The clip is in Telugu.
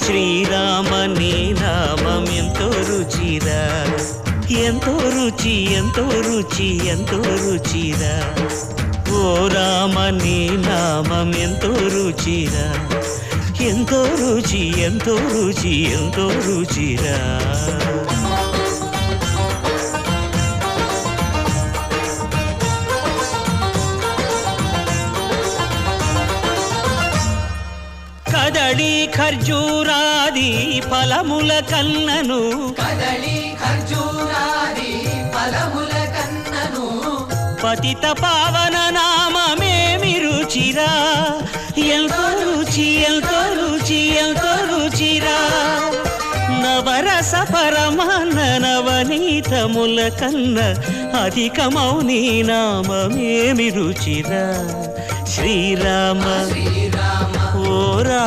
శ్రీరామ నీ నామం ఎంతో రుచిరా, ఎంతో రుచి ఎంతో రుచి ఎంతో రుచిరా. ఓ రామ నీ నామం ఎంతో రుచిరా, ఎంతో రుచి ఎంతో రుచి ఎంతో రుచిరా. కదళి ఖర్జూరాది ఫలముల కన్నను, కదళి ఖర్జూరాది ఫలముల కన్నను, పతిత పావన నామమేమి రుచిరా, ఎంతో రుచి ఎంతో రుచి ఎంతో రుచిరా. నవరస పరమాన్న నవనీతముల కన్న అధికమౌ నీ నామమేమి రుచిరా. శ్రీరామ శ్రీరామ ఓ రా